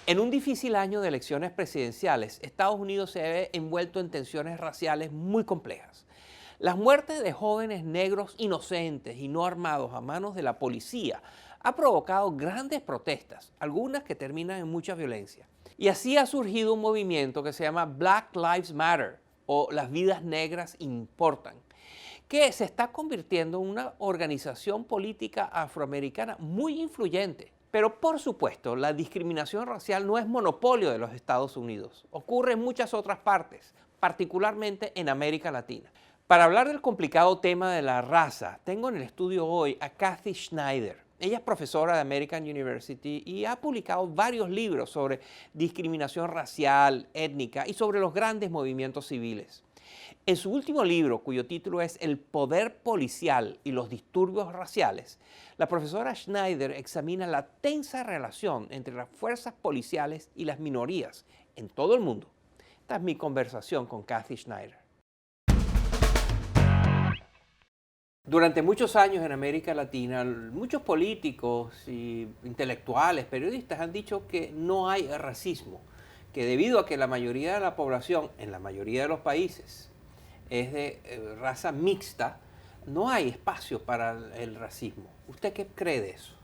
En un difícil año de elecciones presidenciales, Estados Unidos se ve envuelto en tensiones raciales muy complejas. Las muertes de jóvenes negros inocentes y no armados a manos de la policía ha provocado grandes protestas, algunas que terminan en mucha violencia. Y así ha surgido un movimiento que se llama Black Lives Matter o Las vidas negras importan, que se está convirtiendo en una organización política afroamericana muy influyente. Pero por supuesto, la discriminación racial no es monopolio de los Estados Unidos. Ocurre en muchas otras partes, particularmente en América Latina. Para hablar del complicado tema de la raza, tengo en el estudio hoy a Kathy Schneider. Ella es profesora de American University y ha publicado varios libros sobre discriminación racial, étnica y sobre los grandes movimientos civiles. En su último libro, cuyo título es El poder policial y los disturbios raciales, la profesora Schneider examina la tensa relación entre las fuerzas policiales y las minorías en todo el mundo. Esta es mi conversación con Kathy Schneider. Durante muchos años en América Latina, muchos políticos y intelectuales, periodistas han dicho que no hay racismo, que debido a que la mayoría de la población en la mayoría de los países es de raza mixta, no hay espacio para el racismo. ¿Usted qué cree de eso?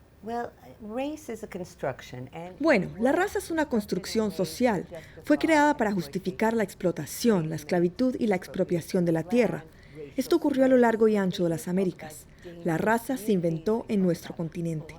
Bueno, la raza es una construcción social. Fue creada para justificar la explotación, la esclavitud y la expropiación de la tierra. Esto ocurrió a lo largo y ancho de las Américas. La raza se inventó en nuestro continente.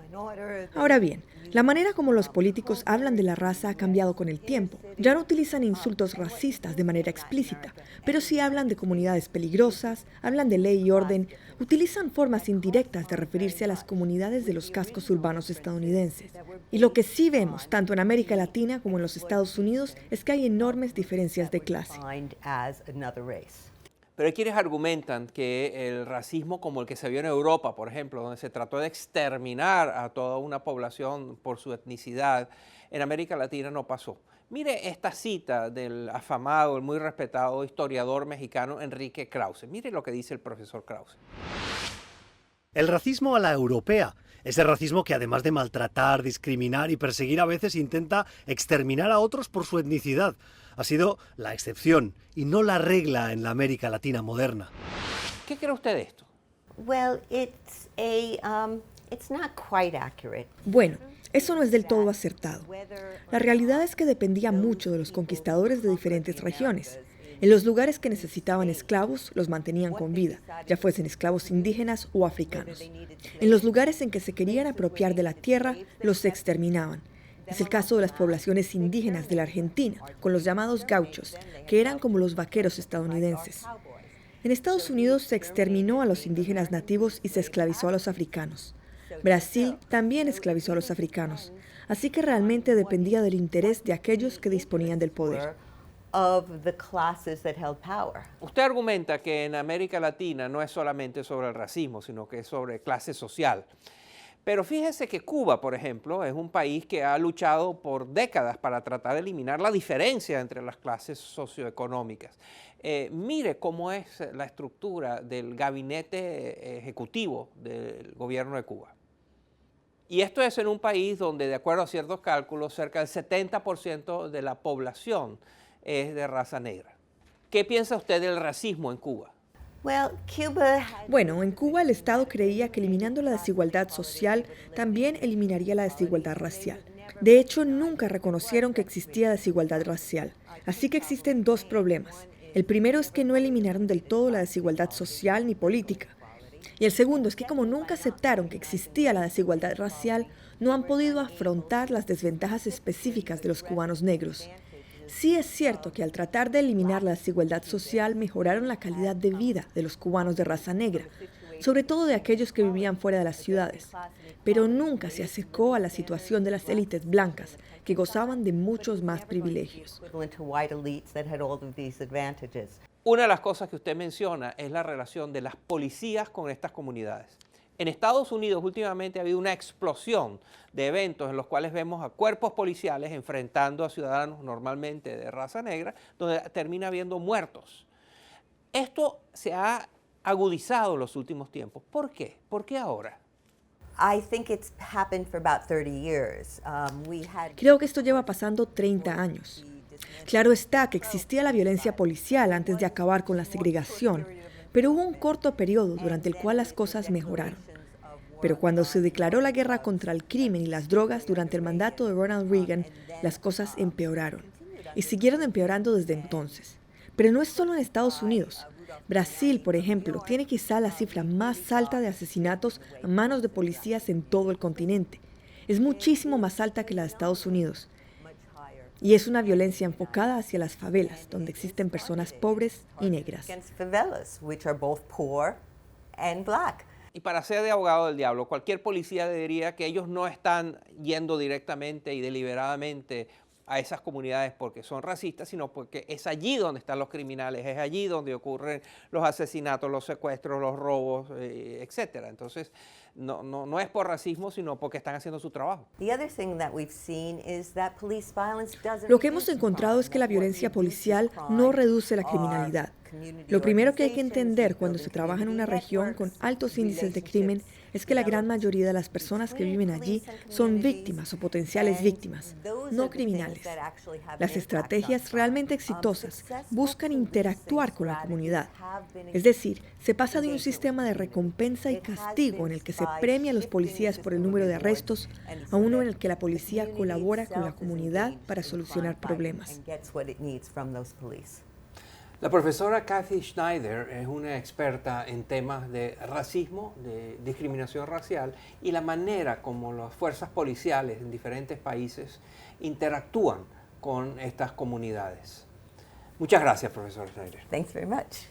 Ahora bien, la manera como los políticos hablan de la raza ha cambiado con el tiempo. Ya no utilizan insultos racistas de manera explícita, pero sí hablan de comunidades peligrosas, hablan de ley y orden, utilizan formas indirectas de referirse a las comunidades de los cascos urbanos estadounidenses. Y lo que sí vemos, tanto en América Latina como en los Estados Unidos, es que hay enormes diferencias de clase. Pero hay quienes argumentan que el racismo como el que se vio en Europa, por ejemplo, donde se trató de exterminar a toda una población por su etnicidad, en América Latina no pasó. Mire esta cita del afamado, el muy respetado historiador mexicano Enrique Krause. Mire lo que dice el profesor Krause. El racismo a la europea, ese racismo que además de maltratar, discriminar y perseguir a veces intenta exterminar a otros por su etnicidad, ha sido la excepción y no la regla en la América Latina moderna. ¿Qué cree usted de esto? Bueno, eso no es del todo acertado. La realidad es que dependía mucho de los conquistadores de diferentes regiones. En los lugares que necesitaban esclavos, los mantenían con vida, ya fuesen esclavos indígenas o africanos. En los lugares en que se querían apropiar de la tierra, los exterminaban. Es el caso de las poblaciones indígenas de la Argentina, con los llamados gauchos, que eran como los vaqueros estadounidenses. En Estados Unidos se exterminó a los indígenas nativos y se esclavizó a los africanos. Brasil también esclavizó a los africanos, así que realmente dependía del interés de aquellos que disponían del poder. Usted argumenta que en América Latina no es solamente sobre el racismo, sino que es sobre clase social. Pero fíjese que Cuba, por ejemplo, es un país que ha luchado por décadas para tratar de eliminar la diferencia entre las clases socioeconómicas. Mire cómo es la estructura del gabinete ejecutivo del gobierno de Cuba. Y esto es en un país donde, de acuerdo a ciertos cálculos, cerca del 70% de la población es de raza negra. ¿Qué piensa usted del racismo en Cuba? Bueno, en Cuba el Estado creía que eliminando la desigualdad social también eliminaría la desigualdad racial. De hecho, nunca reconocieron que existía desigualdad racial. Así que existen dos problemas. El primero es que no eliminaron del todo la desigualdad social ni política. Y el segundo es que como nunca aceptaron que existía la desigualdad racial, no han podido afrontar las desventajas específicas de los cubanos negros. Sí es cierto que al tratar de eliminar la desigualdad social mejoraron la calidad de vida de los cubanos de raza negra, sobre todo de aquellos que vivían fuera de las ciudades, pero nunca se acercó a la situación de las élites blancas, que gozaban de muchos más privilegios. Una de las cosas que usted menciona es la relación de las policías con estas comunidades. En Estados Unidos últimamente ha habido una explosión de eventos en los cuales vemos a cuerpos policiales enfrentando a ciudadanos normalmente de raza negra, donde termina habiendo muertos. Esto se ha agudizado en los últimos tiempos. ¿Por qué? ¿Por qué ahora? Creo que esto lleva pasando 30 años. Claro está que existía la violencia policial antes de acabar con la segregación, pero hubo un corto periodo durante el cual las cosas mejoraron. Pero cuando se declaró la guerra contra el crimen y las drogas durante el mandato de Ronald Reagan, las cosas empeoraron. Y siguieron empeorando desde entonces. Pero no es solo en Estados Unidos. Brasil, por ejemplo, tiene quizá la cifra más alta de asesinatos a manos de policías en todo el continente. Es muchísimo más alta que la de Estados Unidos. Y es una violencia enfocada hacia las favelas, donde existen personas pobres y negras. Y para ser de abogado del diablo, cualquier policía diría que ellos no están yendo directamente y deliberadamente a esas comunidades porque son racistas, sino porque es allí donde están los criminales, es allí donde ocurren los asesinatos, los secuestros, los robos, etcétera. Entonces, no es por racismo, sino porque están haciendo su trabajo. Lo que hemos encontrado es que la violencia policial no reduce la criminalidad. Lo primero que hay que entender cuando se trabaja en una región con altos índices de crimen es que la gran mayoría de las personas que viven allí son víctimas o potenciales víctimas, no criminales. Las estrategias realmente exitosas buscan interactuar con la comunidad. Es decir, se pasa de un sistema de recompensa y castigo en el que se premia a los policías por el número de arrestos a uno en el que la policía colabora con la comunidad para solucionar problemas. La profesora Kathy Schneider es una experta en temas de racismo, de discriminación racial y la manera como las fuerzas policiales en diferentes países interactúan con estas comunidades. Muchas gracias, profesora Schneider. Thanks very much.